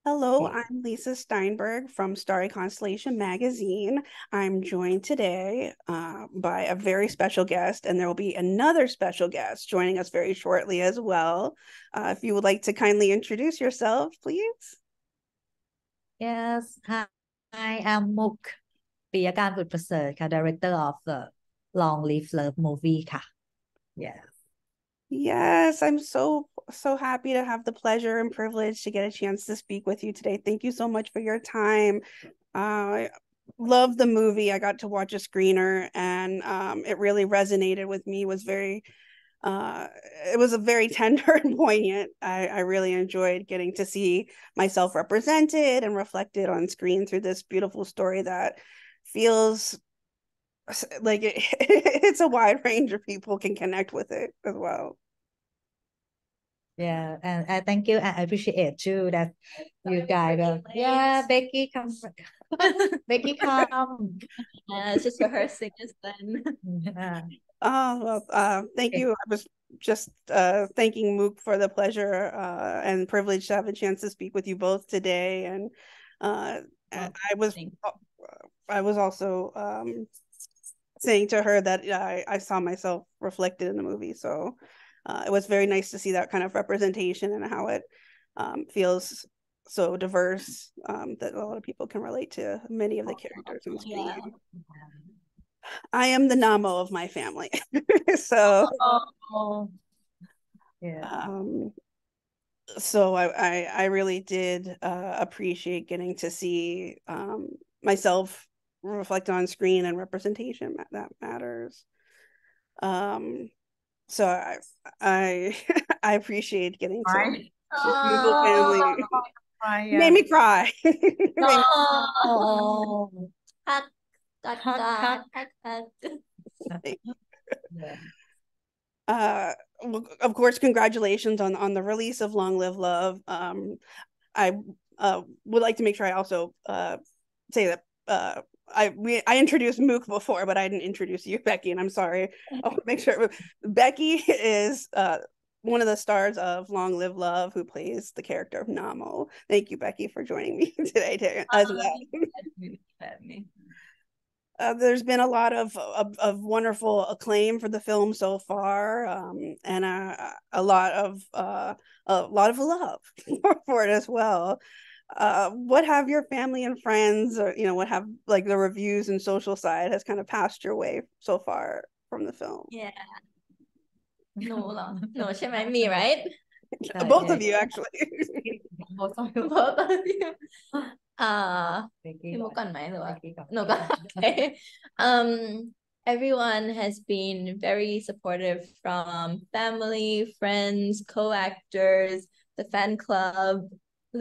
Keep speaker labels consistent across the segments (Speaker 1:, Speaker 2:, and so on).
Speaker 1: Hello,
Speaker 2: Okay.
Speaker 1: I'm Lisa Steinberg from Starry Constellation Magazine. I'm joined today by a very special guest, and there will be another special guest joining us very shortly as well. If you would like to kindly introduce yourself, please.
Speaker 2: Yes. Hi, I am Mook Piyakan Bootprasert ค่ะ Director of the Long Live Love movie ค่ะ Yes.
Speaker 1: Yes, I'm so happy to have the pleasure and privilege to get a chance to speak with you today. Thank you so much for your time. I love the movie. I got to watch a screener and it really resonated with me. Uh, it was a very tender and poignant. I really enjoyed getting to see myself represented and reflected on screen through this beautiful story that feels like it's a wide range of people can connect with it as well.
Speaker 2: Yeah, and I thank you. I appreciate too that you guys yeah, Becky come. Becky come.
Speaker 3: It's just rehearsing this then.
Speaker 2: Yeah.
Speaker 1: Oh, well, thank
Speaker 2: Okay.
Speaker 1: you. I was just thanking Mook for the pleasure and privilege to have a chance to speak with you both today. And uh,
Speaker 3: Well,
Speaker 1: I was
Speaker 3: thank
Speaker 1: I was also saying to her that I saw myself reflected in the movie. So it was very nice to see that kind of representation and how it feels so diverse that a lot of people can relate to many of the characters on
Speaker 3: yeah.
Speaker 1: screen. I am the Namo of my family. So
Speaker 3: Oh,
Speaker 2: Yeah.
Speaker 1: um so I really did appreciate getting to see myself reflected on screen and representation that matters. Um so I I appreciate getting to
Speaker 2: Right.
Speaker 1: this beautiful family.
Speaker 2: Right.
Speaker 1: Made
Speaker 2: Yeah.
Speaker 1: me cry. Made
Speaker 2: Oh.
Speaker 3: hug, hug,
Speaker 2: Hug, hug.
Speaker 3: hug.
Speaker 1: me
Speaker 2: Yeah.
Speaker 1: uh of course, congratulations on the release of Long Live Love. I would like to make sure I also say that I introduced Mook before, but I didn't introduce you, Becky, and I'm sorry. I'll make sure. Becky is one of the stars of Long Live Love, who plays the character of Namo. Thank you, Becky, for joining me today as well.
Speaker 3: Me.
Speaker 1: There's been a lot of wonderful acclaim for the film so far, and a lot of love for it as well. What have your family and friends, or what have like the reviews and social side has kind of passed your way so far from the film?
Speaker 3: Yeah. No, no, ใช่ไหม me right
Speaker 1: Both
Speaker 2: Yeah.
Speaker 1: of you, actually.
Speaker 2: Both of you.
Speaker 3: both of you อ่า
Speaker 2: Becky
Speaker 3: พี่มุก
Speaker 2: ก่อน
Speaker 3: ก่อนไหมหรือว่า
Speaker 2: Becky ก่อน
Speaker 3: หนูก่อน okay um everyone has been very supportive from family, friends, co-actors, the fan club,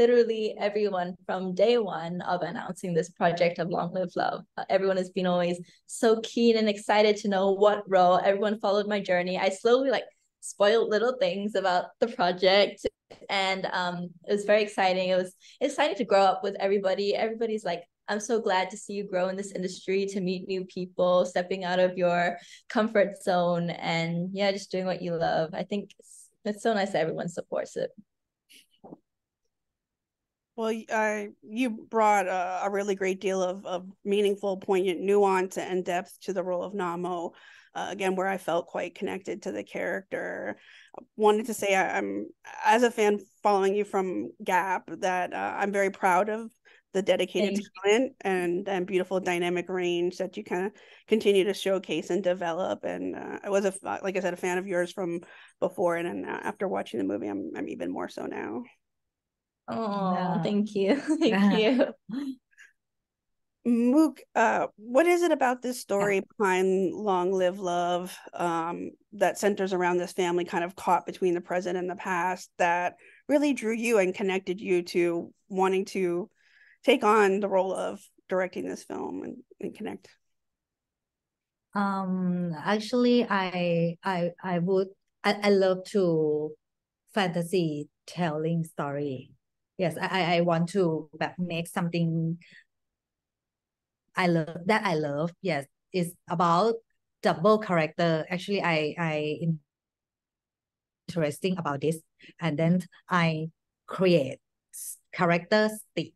Speaker 3: literally everyone from day one of announcing this project of Long Live Love. Everyone has been always so keen and excited to know what role. Everyone followed my journey. I slowly spoiled little things about the project, and it was very exciting. It was exciting to grow up with everybody. Everybody's like, I'm so glad to see you grow in this industry, to meet new people, stepping out of your comfort zone, and yeah, just doing what you love. I think it's so nice that everyone supports it.
Speaker 1: Well, you brought a really great deal of meaningful, poignant nuance and depth to the role of Namo. Again, where I felt quite connected to the character. Wanted to say I'm, as a fan following you from Gap, that I'm very proud of the dedicated
Speaker 3: Thank
Speaker 1: talent and beautiful dynamic range that you kind of continue to showcase and develop. And I was like I said, a fan of yours from before, and after watching the movie, I'm even more so now.
Speaker 3: Oh,
Speaker 2: Yeah.
Speaker 3: thank you. Thank you.
Speaker 1: Mook, what is it about this story behind Long Live Love that centers around this family kind of caught between the present and the past that really drew you and connected you to wanting to take on the role of directing this film and connect?
Speaker 2: Actually, I love to fantasy telling story. Yes, I want to make something I love. Yes, it's about double character. Actually, I interesting about this, and then I create characteristic,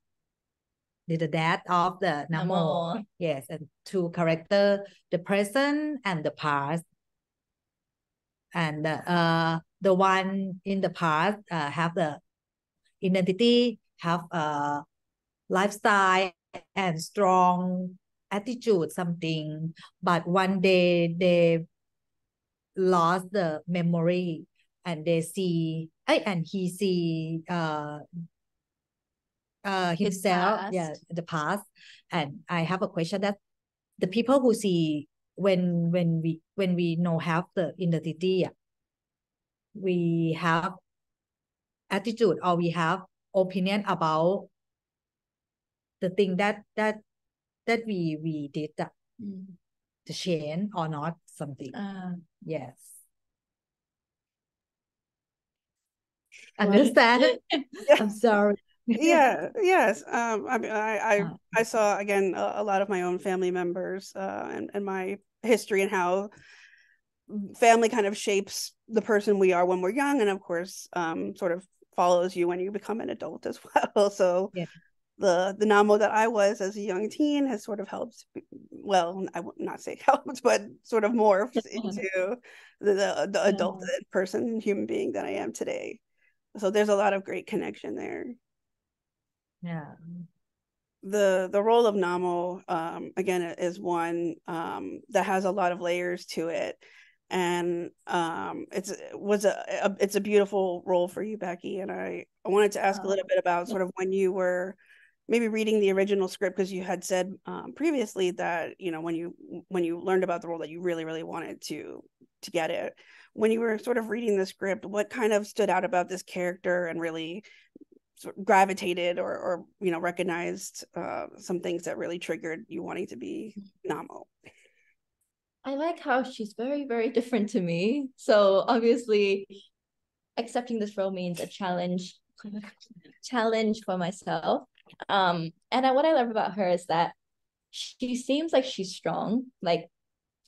Speaker 2: the dad of the Namo. Yes, and two character, the present and the past. And the one in the past have the identity, have a lifestyle and strong attitude, something. But one day they lost the memory, and they see, and he see himself, the past. And I have a question that the people who see when we know have the identity, we have attitude or we have opinion about the thing that we did the change or not something. Yes. Understand? I'm sorry.
Speaker 1: Yes. I mean, I saw again a lot of my own family members and my history and how family kind of shapes the person we are when we're young, and of course sort of follows you when you become an adult as well. So the Namo that I was as a young teen has sort of helped, well, I would not say helped, but sort of morphed into the adult person, human being that I am today. So there's a lot of great connection there.
Speaker 2: Yeah.
Speaker 1: The role of Namo again is one that has a lot of layers to it, and it's a beautiful role for you, Becky. And I wanted to ask a little bit about sort of when you were maybe reading the original script, because you had said previously that when you learned about the role that you really wanted to get it. When you were sort of reading the script, what kind of stood out about this character and really sort of gravitated or recognized some things that really triggered you wanting to be Namo?
Speaker 3: I like how she's very, very different to me. So obviously accepting this role means a challenge for myself. And what I love about her is that she seems like she's strong. Like,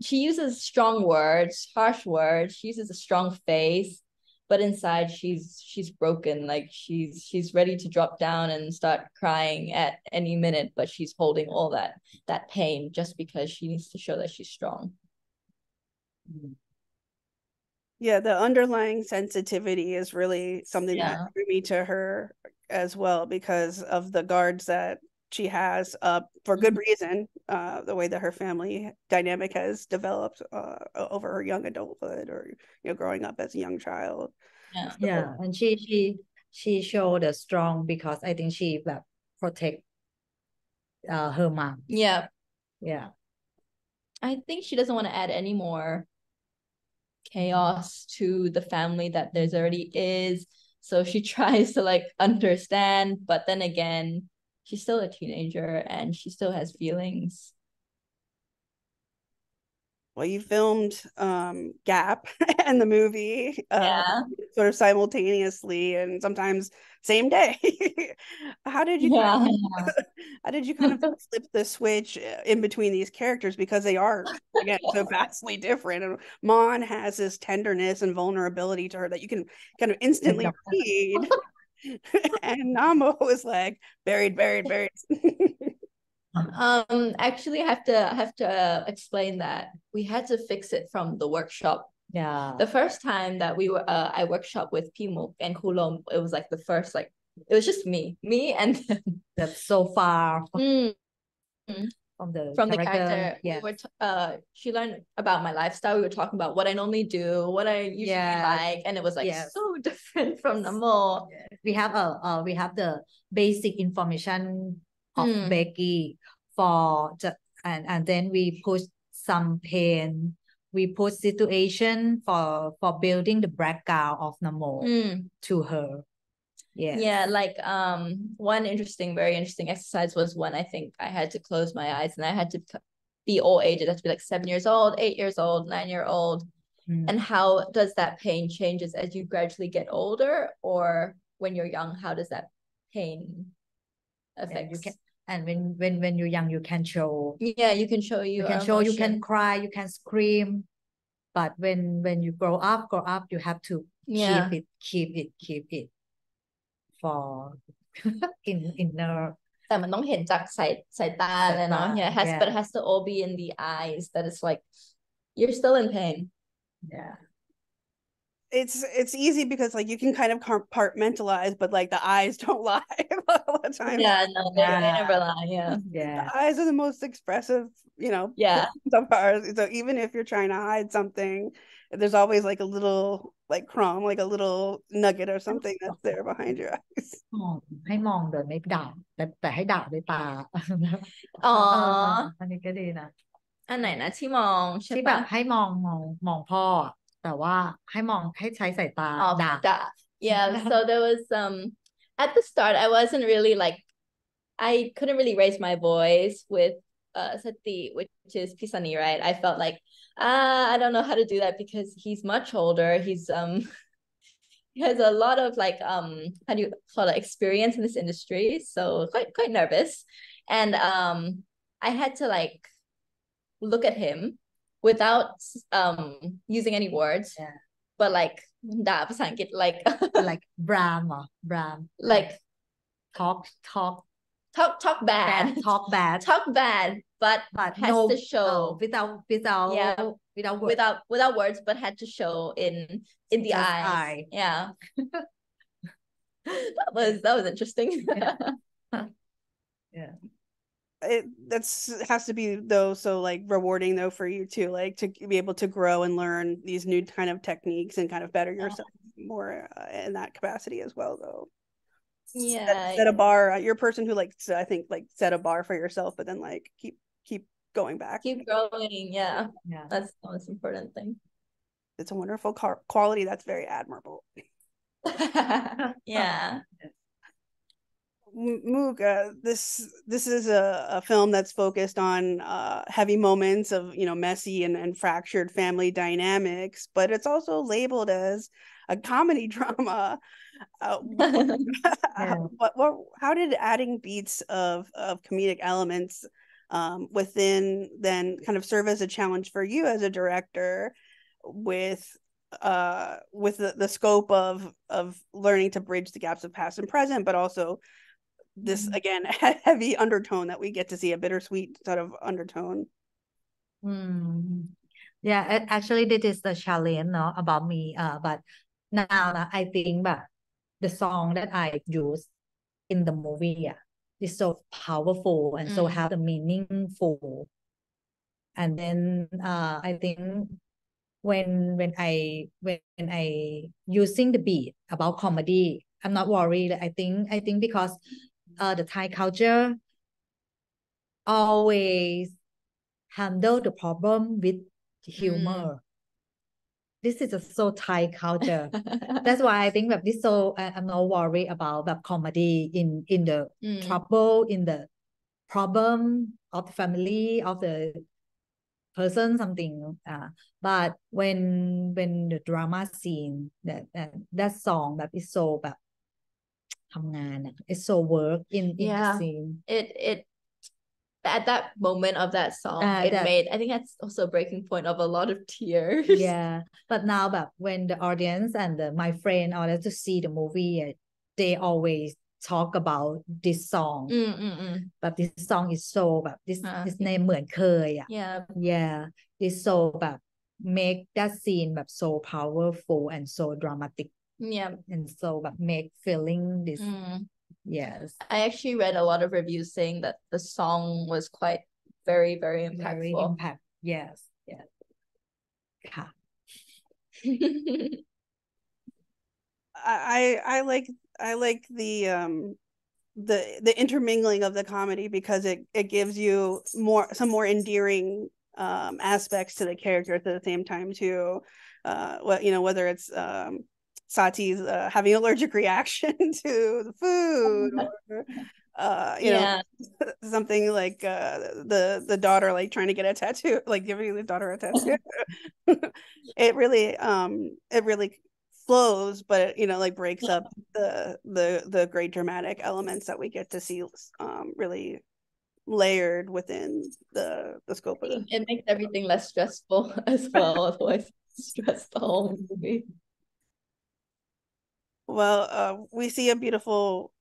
Speaker 3: she uses strong words, harsh words. She uses a strong face, but inside she's broken. Like, she's ready to drop down and start crying at any minute, but she's holding all that pain just because she needs to show that she's strong.
Speaker 1: Yeah, the underlying sensitivity is really something that drew me to her as well, because of the guards that she has for good reason, the way that her family dynamic has developed over her young adulthood, or growing up as a young child.
Speaker 2: And she showed a strong, because I think she protect her mom.
Speaker 3: Yeah I think she doesn't want to add any more chaos to the family that there's already is, so she tries to like understand, but then again she's still a teenager and she still has feelings.
Speaker 1: Well, you filmed Gap and the movie sort of simultaneously, and sometimes same day. How did you how did you kind of flip the switch in between these characters, because they are again so vastly different? And Mon has this tenderness and vulnerability to her that you can kind of instantly read, and Namo is like buried.
Speaker 3: Actually, I have to explain that we had to fix it from the workshop. The first time that we were I workshop with Mook and Kulom, it was like the first, like, it was just me and
Speaker 2: that's so far from
Speaker 3: the character. We were she learned about my lifestyle. We were talking about what I normally do, what I usually like, and it was like so different from Namo.
Speaker 2: We have the basic information of Becky and then we put some pain, we put situation for building the background of Namo to her.
Speaker 3: Like one very interesting exercise was when I think I had to close my eyes and I had to be all ages. I had to be like 7 years old, 8 years old, 9 year old. And how does that pain changes as you gradually get older, or when you're young, how does that pain affect you?
Speaker 2: And when you're young, you can show.
Speaker 3: You can show
Speaker 2: you can cry, you can scream. But when you grow up, you have to keep it. for inner
Speaker 3: แต่มันต้องเห็นจากสายตาเลยเนาะ yeah
Speaker 2: yeah.
Speaker 3: but it has to all be in the eyes that it's like you're still in pain.
Speaker 2: yeah
Speaker 1: It's easy because like you can kind of compartmentalize, but like the eyes don't lie all the time.
Speaker 3: Yeah, no, they never lie. Yeah.
Speaker 1: The eyes are the most expressive,
Speaker 3: Yeah.
Speaker 1: of ours. So even if you're trying to hide something, there's always like a little like crumb, like a little nugget or something that's there behind your eyes.
Speaker 2: ให้มองโดยไม่ด่าแต่ให้ด่าด้วยตา
Speaker 3: อ๋อ
Speaker 2: อันนี้ก็ดีนะ
Speaker 3: อันไหนนะที่มองใช่
Speaker 2: ที่แบ
Speaker 3: ปะ
Speaker 2: บให้มองพ่อ แต่ว่าให้ใช้สายตา
Speaker 3: อ๋อ
Speaker 2: ด่า
Speaker 3: ด่า yeah so there was at the start I wasn't really like I couldn't really raise my voice with Sati, which is Pisani, right? I felt like I don't know how to do that because he's much older. He's he has a lot of like how do you call it, experience in this industry, so quite nervous. And I had to like look at him without using any words,
Speaker 2: Yeah.
Speaker 3: but like ด่าภาษาอังกฤษ like
Speaker 2: like Bram
Speaker 3: like
Speaker 2: talk
Speaker 3: bad
Speaker 2: talk bad
Speaker 3: talk bad but has
Speaker 2: no,
Speaker 3: to show
Speaker 2: without
Speaker 3: yeah
Speaker 2: without words.
Speaker 3: without words but had to show in the
Speaker 2: Just
Speaker 3: eyes
Speaker 2: eye.
Speaker 3: yeah that was interesting.
Speaker 2: Yeah.
Speaker 1: That's has to be though so like rewarding though for you too, like to be able to grow and learn these new kind of techniques and kind of better yourself more in that capacity as well though.
Speaker 3: Yeah,
Speaker 1: set a bar. You're a person who like I think like set a bar for yourself, but then like keep going back,
Speaker 3: keep growing. Yeah, that's the most important thing.
Speaker 1: It's a wonderful quality that's very admirable.
Speaker 3: Yeah.
Speaker 1: Mook, this is a film that's focused on heavy moments of messy and fractured family dynamics, but it's also labeled as a comedy drama. How did adding beats of comedic elements within then kind of serve as a challenge for you as a director with the scope of learning to bridge the gaps of past and present, but also this again heavy undertone that we get to see, a bittersweet sort of undertone.
Speaker 2: Yeah, actually this is the challenge about me, but now I think but the song that I use in the movie is so powerful and so have the meaningful, and then I think when I using the beat about comedy, I'm not worried. I think because the Thai culture always handle the problem with humor. This is so Thai culture. That's why I think that this so I'm not worried about that comedy in the trouble, in the problem of the family, of the person, something. But when the drama scene, that song that is so แบบทำงานit's so work in the scene.
Speaker 3: It at that moment of that song, made I think that's also a breaking point of a lot of tears.
Speaker 2: Yeah, but now but when the audience and my friend order to see the movie, they always talk about this song. But this song is so แบบ this name เหมือนเคยyeah it's so แบบ make that scene แบบ so powerful and so dramatic, and so แบบ make feeling this. Yes,
Speaker 3: I actually read a lot of reviews saying that the song was quite very impactful.
Speaker 2: Yes.
Speaker 1: I like the intermingling of the comedy because it gives you some more endearing aspects to the characters at the same time too. Whether it's Sati's having an allergic reaction to the food, or something like the daughter like trying to get a tattoo, like giving the daughter a tattoo. it really flows, but it like breaks up the great dramatic elements that we get to see really layered within the scope of
Speaker 3: it makes everything less stressful as well. Otherwise stress the whole movie.
Speaker 1: Well, we see a beautiful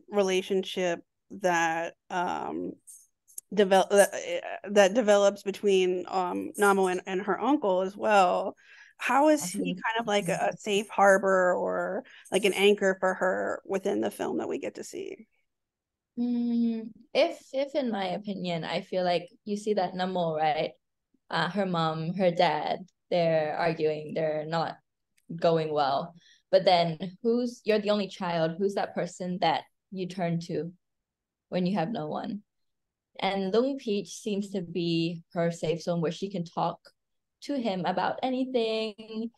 Speaker 1: relationship that develop that develops between Namo and her uncle as well. How is he kind of like a safe harbor or like an anchor for her within the film that we get to see?
Speaker 3: If in my opinion, I feel like you see that Namo, right? Her mom, her dad, they're arguing, they're not going well. But then you're the only child, who's that person that you turn to when you have no one? And Lung Peach seems to be her safe zone where she can talk to him about anything,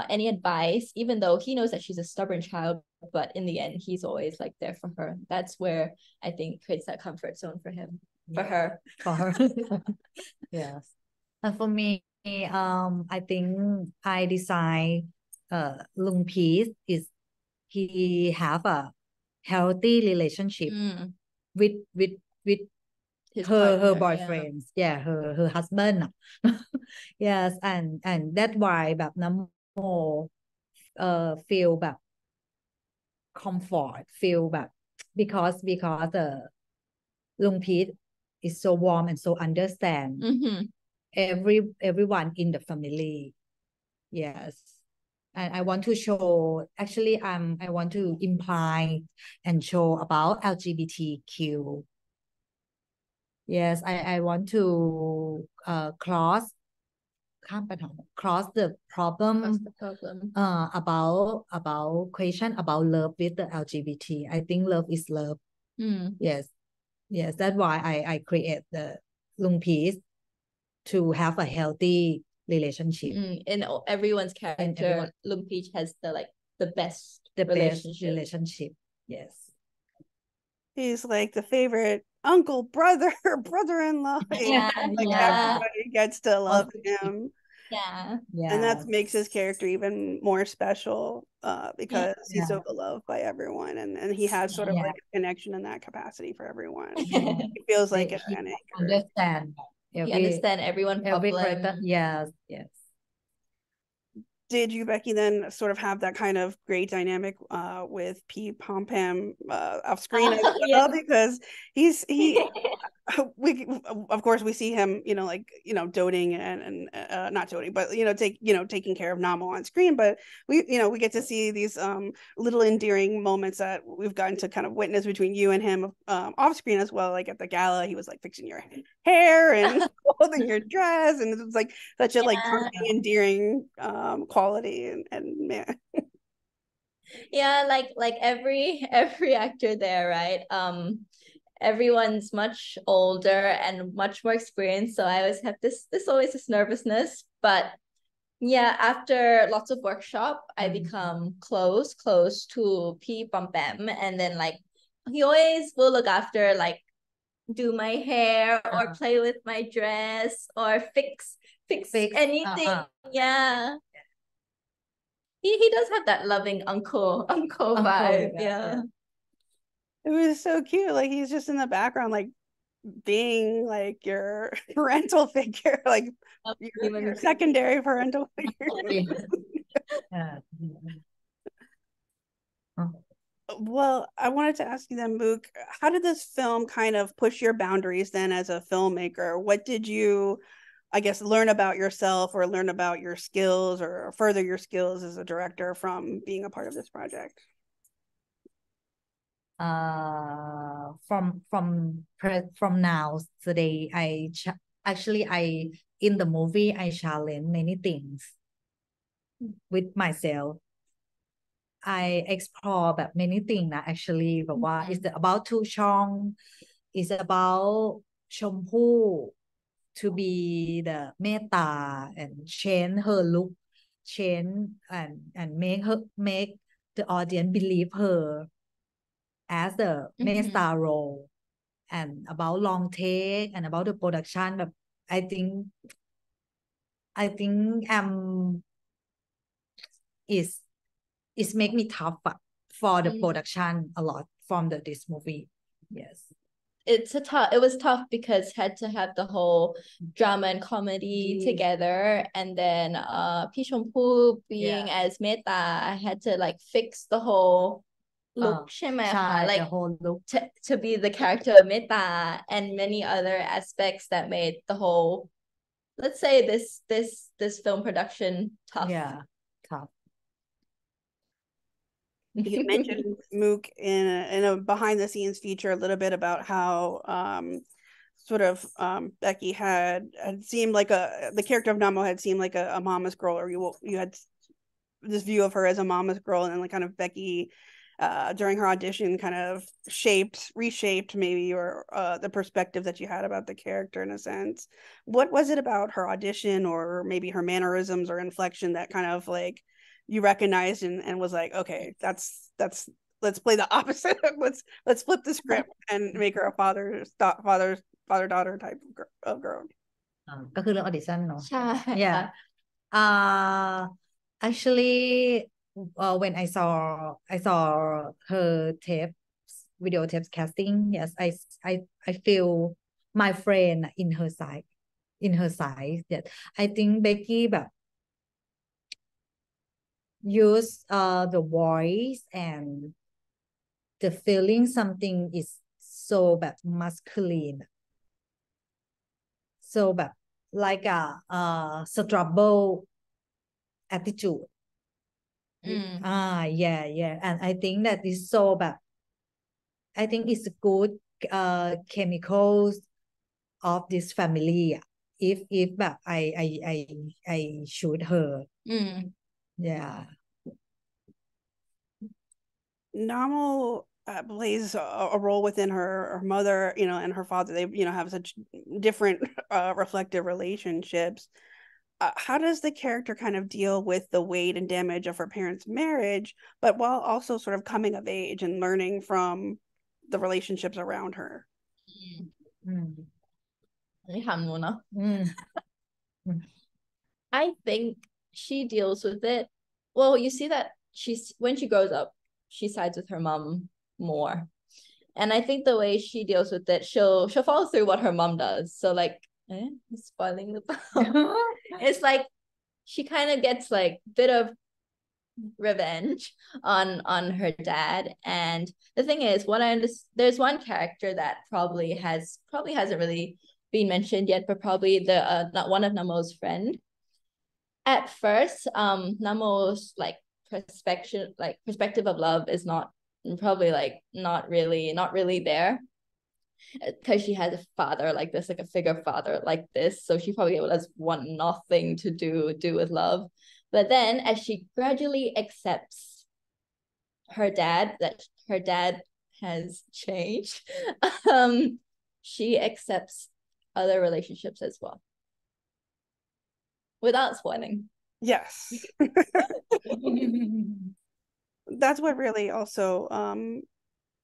Speaker 3: any advice, even though he knows that she's a stubborn child, but in the end, he's always like there for her. That's where I think creates that comfort zone for him, for her.
Speaker 2: For her. Yes. And for me, I think I design Lung Peace is he have a healthy relationship with
Speaker 3: His
Speaker 2: her
Speaker 3: partner,
Speaker 2: boyfriends, her husband. Yes, and that's why แบบน้ำโมfeel แบบ comfort feel แบบ because Lung Pete is so warm and so understand everyone in the family. Yes. And I want to show, actually, I want to imply and show about LGBTQ. Yes, I want to cross the problem about question about love with the LGBT. I think love is love. Yes, that's why I create the Lung Peace to have a healthy relationship.
Speaker 3: In everyone's character, Lung Peach has the best
Speaker 2: relationship. Yes.
Speaker 1: He's like the favorite uncle, brother, brother-in-law. Everybody gets to love him. And that makes his character even more special because he's so beloved by everyone, and he has sort of like a connection in that capacity for everyone. He feels like an anchor.
Speaker 3: He understand every
Speaker 2: character. Yes.
Speaker 1: Did you, Becky, then sort of have that kind of great dynamic with P Pom Pam off screen as well? Because he we of course we see him doting and not doting, but taking care of Namo on screen, but we get to see these little endearing moments that we've gotten to kind of witness between you and him off screen as well. Like at the gala, he was like fixing your hair and holding your dress, and it was like such a like charming, endearing quality, and man.
Speaker 3: Like every actor there, right? Everyone's much older and much more experienced, so I always have this nervousness, but after lots of workshop, I become close to P Pom Pam, and then like he always will look after, like do my hair or play with my dress or fix anything. He does have that loving uncle vibe.
Speaker 1: It was so cute. Like he's just in the background, like being like your parental figure, like your secondary parental figure. Well, I wanted to ask you then, Mook, how did this film kind of push your boundaries then as a filmmaker? What did you, I guess, learn about yourself or learn about your skills or further your skills as a director from being a part of this project?
Speaker 2: From now today, I in the movie I challenge many things with myself. I explore แบบ many things นะ actually แบบว่า it's about ทูชอง it's about ชมพู่ to be the เมตตา and change her look, change and make the audience believe her as the main star role, and about long take and about the production แบบ I think is make me tough for the production a lot from this movie. Yes.
Speaker 3: it was tough because had to have the whole drama and comedy together, and then Pi Chompu being as Meta, I had to like fix the whole look ใช่ไหมคะ like
Speaker 2: the whole look
Speaker 3: to be the character of Meta and many other aspects that made the whole, let's say, this film production tough.
Speaker 2: tough.
Speaker 1: You mentioned Mook in a behind the scenes feature a little bit about how sort of Becky had seemed like the character of Namo had seemed like a mama's girl, or you had this view of her as a mama's girl, and like kind of Becky during her audition kind of reshaped maybe your the perspective that you had about the character in a sense. What was it about her audition or maybe her mannerisms or inflection that kind of like you recognized and was like, okay, that's let's play the opposite. let's flip the script and make her a father daughter type of girl.
Speaker 2: ก็คือเรื่อง audition เนอะ
Speaker 3: ใช่
Speaker 2: yeah actually when I saw her video tapes casting, yes, I feel my friend in her side yes. I think Becky แบบ use the voice and the feeling something is so แบบ masculine, so แบบ like a struggle attitude. Yeah and I think that is so แบบ I think it's good chemicals of this family if แบบ I shoot her. Yeah.
Speaker 1: Namo plays a role within her mother, and her father. They, have such different reflective relationships. How does the character kind of deal with the weight and damage of her parents' marriage, but while also sort of coming of age and learning from the relationships around her?
Speaker 3: อันนี้ถามหนูเนาะ I think she deals with it well. You see that when she grows up, she sides with her mom more, and I think the way she deals with it, she'll follow through what her mom does. So like, spoiling the it's like she kind of gets like a bit of revenge on her dad. And the thing is, what I understand, there's one character that probably hasn't really been mentioned yet, but probably the not one of Namo's friend. At first, Namo's like perspective of love is probably not really there, because she has a father like this, like a figure father like this, so she probably has nothing to do with love. But then as she gradually accepts that her dad has changed, she accepts other relationships as well, without spoiling.
Speaker 1: Yes. That's what really also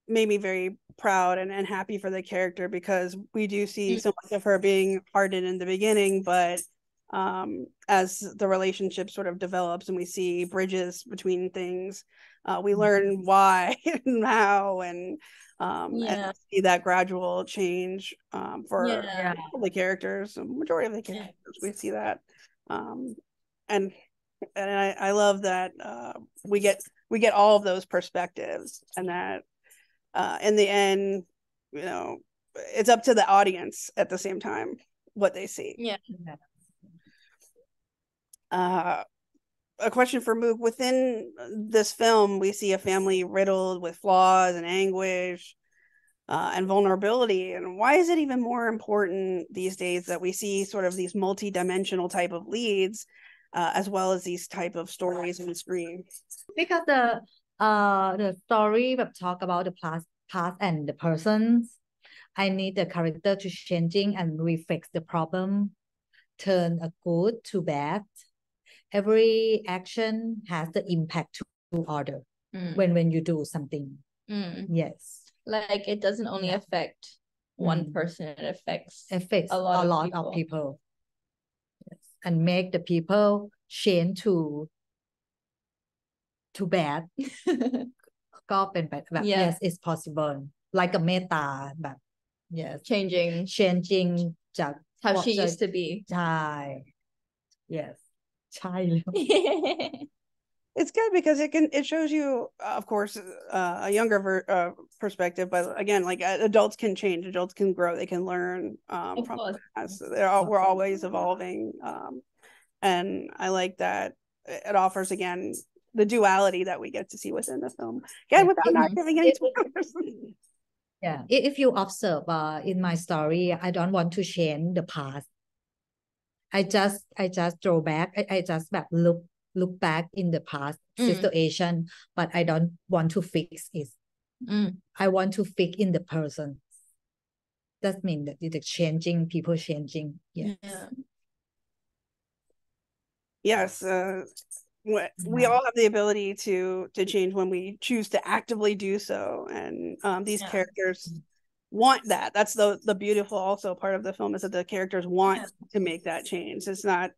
Speaker 1: made me very proud and happy for the character, because we do see so much of her being hardened in the beginning, but as the relationship sort of develops and we see bridges between things, we learn why and how, and see that gradual change for all the characters, the majority of the characters. We see that, and I love that we get all of those perspectives, and that in the end, it's up to the audience at the same time what they see. A question for Mook. Within this film, we see a family riddled with flaws and anguish and vulnerability. And why is it even more important these days that we see sort of these multi-dimensional type of leads, as well as these type of stories on the screen?
Speaker 2: Because the story talk about the past and the persons. I need the character to changing and reflect the problem, turn a good to bad. Every action has the impact to other when you do something. Yes,
Speaker 3: like it doesn't only affect one person, it affects a lot of people.
Speaker 2: Yes. And make the people change to bad. ก็เป็นแบบ yes it's possible like a meta แบบ yes
Speaker 3: changing
Speaker 2: จาก
Speaker 3: how
Speaker 2: what
Speaker 3: she
Speaker 2: the-
Speaker 3: used to be
Speaker 2: ใช่ yes ใช่แล้ว
Speaker 1: It's good because it shows you, of course, a younger perspective, but again, like adults can change, adults can grow, they can learn
Speaker 3: Of
Speaker 1: from
Speaker 3: course.
Speaker 1: the past. We're always evolving, and I like that it offers again the duality that we get to see within the film. Again, without not giving any spoilers.
Speaker 2: Yeah, if you observe in my story, I don't want to change the past. I just throw back. I justแบบlook back in the past situation, but I don't want to fix it. I want to fix in the person. That means that it's changing, people changing. Yes.
Speaker 1: Yes, we all have the ability to change when we choose to actively do so, and these characters want that. That's the beautiful also part of the film, is that the characters want to make that change. It's not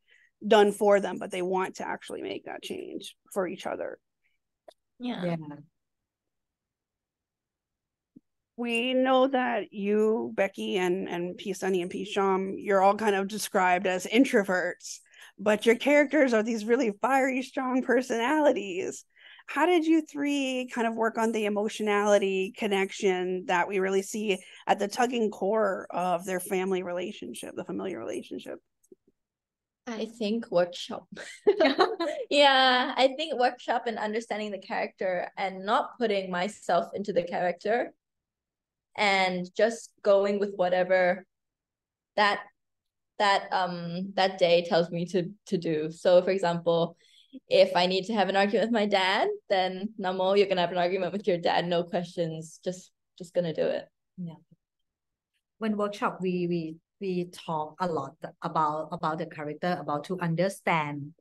Speaker 1: done for them, but they want to actually make that change for each other.
Speaker 3: Yeah.
Speaker 1: We know that you, Becky, and Sunny and Sham, you're all kind of described as introverts, but your characters are these really fiery, strong personalities. How did you three kind of work on the emotionality connection that we really see at the tugging core of their family relationship, the familiar relationship?
Speaker 3: I think workshop. Yeah, I think workshop and understanding the character and not putting myself into the character and just going with whatever that day tells me to do. So for example, if I need to have an argument with my dad, then Namo, you're gonna have an argument with your dad, no questions, just gonna do it.
Speaker 2: Yeah. When workshop we talk a lot about the character, about to understand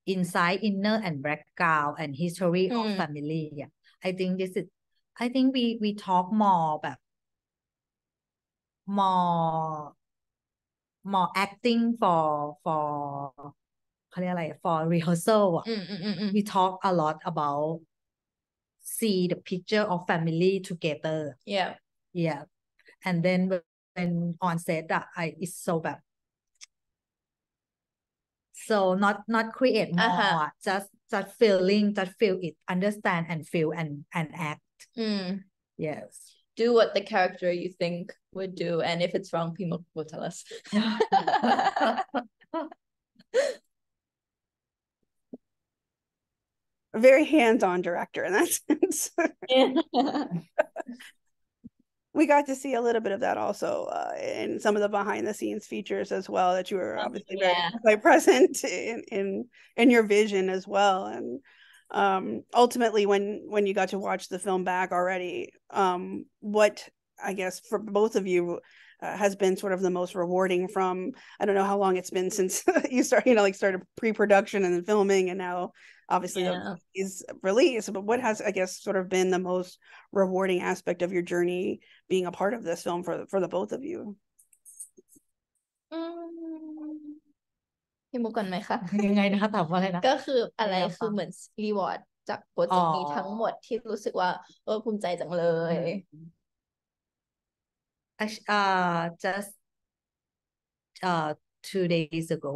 Speaker 2: inside, inner and background and history of family. Yeah. I think we talk more แบบ more acting for เขาเรียกอะไร for rehearsal we talk a lot about see the picture of family together yeah and then when on set it's so แบบ so not create more just feeling, just feel it, understand and feel and act yes
Speaker 3: do what the character you think would do, and if it's wrong, people will tell us.
Speaker 1: A very hands-on director in that sense. We got to see a little bit of that also in some of the behind-the-scenes features as well, that you were obviously very present in your vision as well. And ultimately, when you got to watch the film back already, what, I guess, for both of you has been sort of the most rewarding from, I don't know how long it's been since you started pre-production and then filming, and now obviously is released, but what has, I guess, sort of been the most rewarding aspect of your journey being a part of this film for the both of you?
Speaker 3: พี่มุกก่อนไหมคะ
Speaker 2: ยังไงนะคะถามว่าอะไรนะ
Speaker 3: ก็คืออะไรคือเหมือนรีวอร์ดจากโปรเจกต์นี้ทั้งหมดที่รู้สึกว่าภูมิใจจังเลย
Speaker 2: just 2 days ago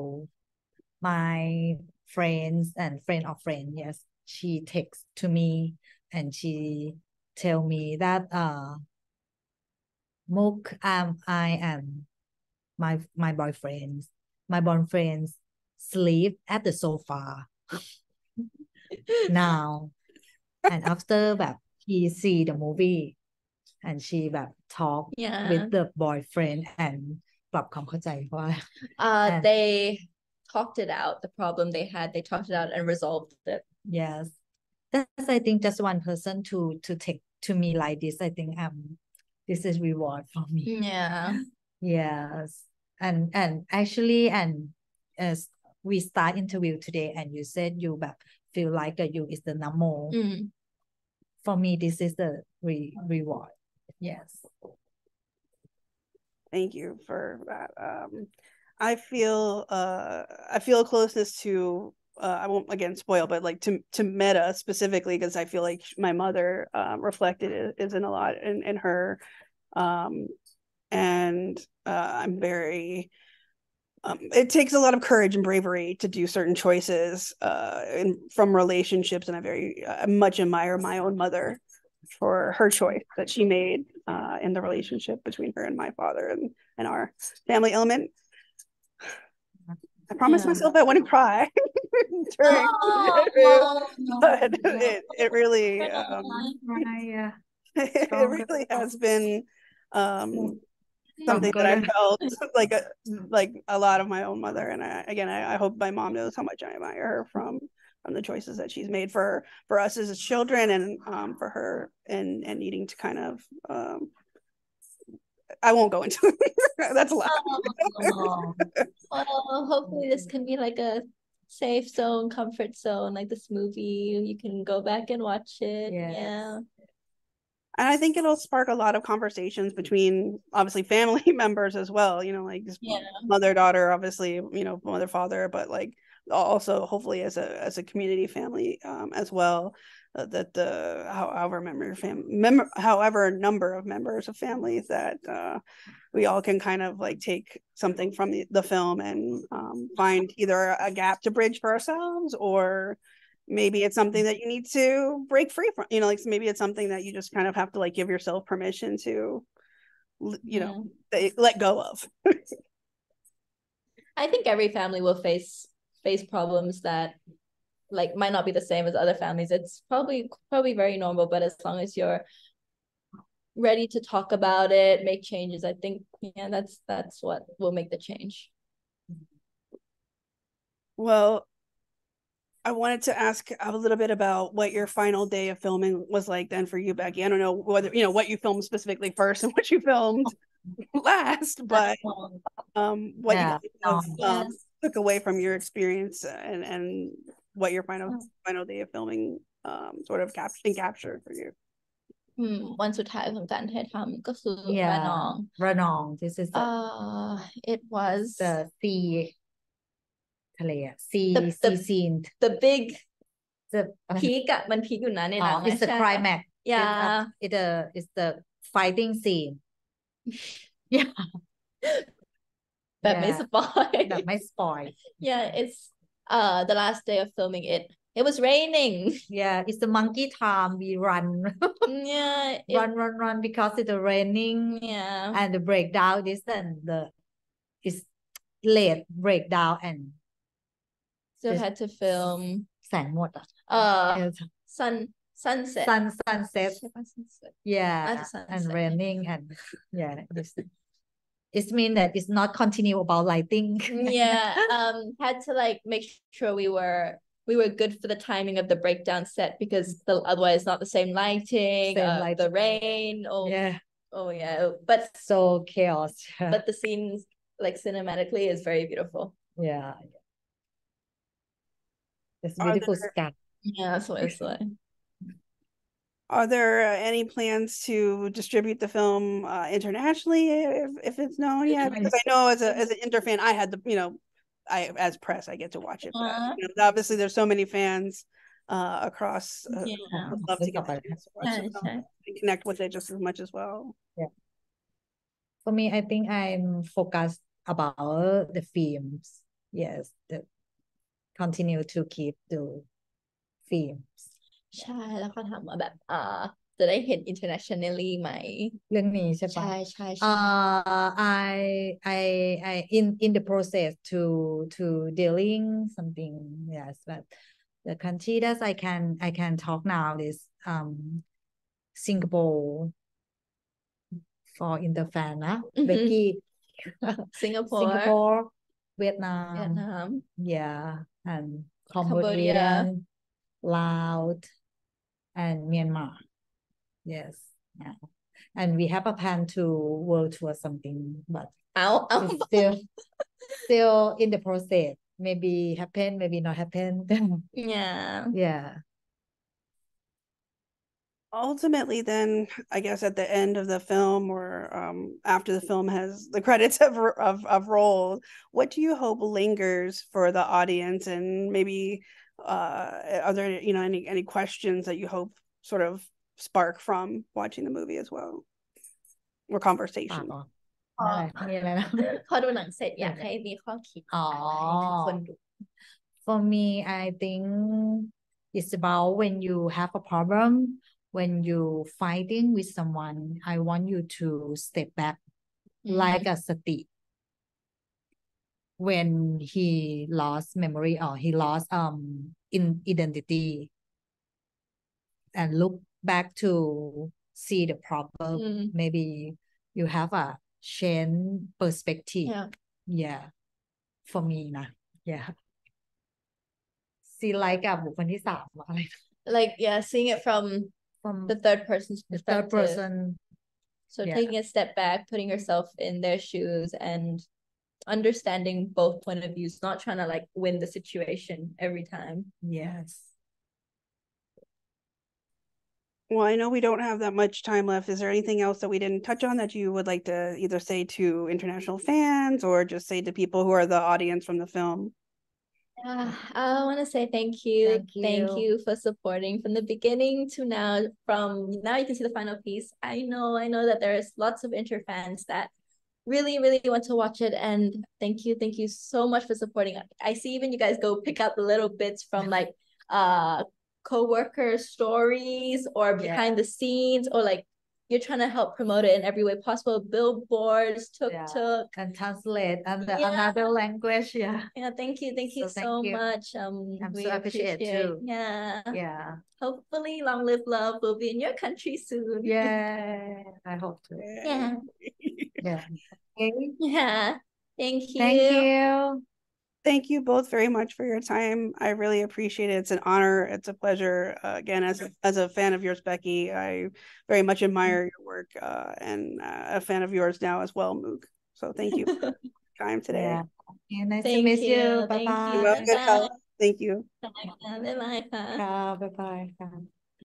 Speaker 2: my friends and friend of friend, yes, she texts to me and she tell me that Mook, I am my boyfriend sleep at the sofa now and after แบบ he see the movie and she แบบ talk with the boyfriend and ปรับความเข้าใจว่า
Speaker 3: they talked it out, the problem they had, they talked it out and resolved it.
Speaker 2: Yes, that's I think just one person to take to me like this. I think this is reward for me. Yes, and actually and as we start interview today and you said you แบบ feel like you is the Namo. For me this is the reward. Yes.
Speaker 1: Thank you for that. I feel a closeness to I won't again spoil, but like to Meta specifically, because I feel like my mother reflected is in a lot in her and I'm very it takes a lot of courage and bravery to do certain choices from relationships, and I very much admire my own mother for her choice that she made in the relationship between her and my father, and our family element. I promised myself I wouldn't cry during but it really it really has been something that I felt like a lot of my own mother, and I hope my mom knows how much I admire her from the choices that she's made for us as children, and for her and needing to kind of I won't go into it. That's a lot.
Speaker 3: Well, hopefully this can be like a safe zone, comfort zone, like this movie. You can go back and watch it. Yeah.
Speaker 1: And I think it'll spark a lot of conversations between obviously family members as well, like mother, daughter, obviously, mother, father, but like also hopefully as a community family as well, that however number of members of families that we all can kind of like take something from the film and find either a gap to bridge for ourselves, or maybe it's something that you need to break free from, like maybe it's something that you just kind of have to like give yourself permission to let go of.
Speaker 3: I think every family will face problems that like might not be the same as other families. It's probably very normal, but as long as you're ready to talk about it, make changes, I think that's what will make the change.
Speaker 1: Well, I wanted to ask a little bit about what your final day of filming was like then for you, Becky. I don't know whether what you filmed specifically first and what you filmed last, but what you took away from your experience, and what your final day of filming sort of captured for you.
Speaker 3: วันสุดท้ายของการถ่ายทำก็คือ
Speaker 2: ระนอง this is
Speaker 3: it was
Speaker 2: the sea ทะเล sea scene
Speaker 3: the big the peak อะมันพีคอยู่นะในหนัง
Speaker 2: it's the climax it's the fighting scene
Speaker 3: แบบไม่สปอย yeah it's the last day of filming it was raining.
Speaker 2: Yeah, it's the monkey time. We run. run because it's raining.
Speaker 3: Yeah.
Speaker 2: And the breakdown is it's late breakdown and
Speaker 3: still had to film
Speaker 2: แสงหมด
Speaker 3: sunset.
Speaker 2: Sunset. Yeah. And raining and it means that it's not continue about lighting.
Speaker 3: Yeah. Had to like make sure we were good for the timing of the breakdown set, because otherwise not the same lighting, the rain. Oh yeah, but
Speaker 2: so chaos.
Speaker 3: But the scenes like cinematically is very beautiful.
Speaker 2: Yeah, it's beautiful sky.
Speaker 3: Yeah, that's what it's like.
Speaker 1: Are there any plans to distribute the film internationally if it's known yet? Because I know as an Interfan, I had as press, I get to watch it. But, obviously, there's so many fans across. I'd love to get to watch it and connect with it just as much as well.
Speaker 2: Yeah. For me, I think I'm focused about the films. Yes, continue to keep the films.
Speaker 3: ใช่แล้วก็ถามว่าแบบจะได้เห็น internationally ไหม
Speaker 2: เรื่องนี้ใช่ปะใช่I in the process to dealing something. Yes, but the country that I can talk now is Singapore for Interfan นะ Becky Singapore Vietnam yeah and Cambodia Laos and Myanmar. Yes. Yeah. And we have a plan to world tour something, but still in the process. Maybe happen, maybe not happen. Yeah.
Speaker 1: Ultimately, then I guess at the end of the film, or after the film has the credits have rolled, what do you hope lingers for the audience, and maybe are there any questions that you hope sort of spark from watching the movie as well, or conversation?
Speaker 2: นั่นแหละมีอะไรนะ
Speaker 3: พอดูหนังเสร็จอยากให้มีข้อคิด
Speaker 2: อ๋อ
Speaker 3: อะไรถึงคนดู
Speaker 2: For me, I think it's about when you have a problem, when you fighting with someone, I want you to step back like a sati. When he lost memory or he lost in identity and look back to see the problem, maybe you have a change perspective. Yeah, for me นะ yeah. See like กับบุคคลที่สามอะไร
Speaker 3: like seeing it from the third person's
Speaker 2: the third
Speaker 3: perspective.
Speaker 2: person.
Speaker 3: So taking a step back, putting yourself in their shoes and understanding both point of views, not trying to like win the situation every time.
Speaker 2: Yes.
Speaker 1: Well, I know we don't have that much time left. Is there anything else that we didn't touch on that you would like to either say to international fans or just say to people who are the audience from the film?
Speaker 3: I want to say thank you. Thank you for supporting from the beginning to now. From now, you can see the final piece. I know that there's lots of Interfans that really want to watch it, and thank you so much for supporting. I see even you guys go pick out the little bits from like co-worker stories or behind the scenes, or like you're trying to help promote it in every way possible. Billboards, tuk-tuk,
Speaker 2: and translate another language.
Speaker 3: Thank you so much. We
Speaker 2: so appreciate too.
Speaker 3: Yeah. Hopefully Long Live Love will be in your country soon.
Speaker 2: Yeah, I hope to.
Speaker 3: Yeah.
Speaker 2: Okay.
Speaker 3: Yeah. Thank you.
Speaker 1: Thank you both very much for your time. I really appreciate it. It's an honor. It's a pleasure. Again, as a fan of yours, Becky, I very much admire your work and a fan of yours now as well, Mook. So thank you for your time today.
Speaker 2: Yeah, nice to meet you. Bye-bye.
Speaker 1: You have good health. Thank you.
Speaker 3: Bye-bye.
Speaker 2: Bye-bye.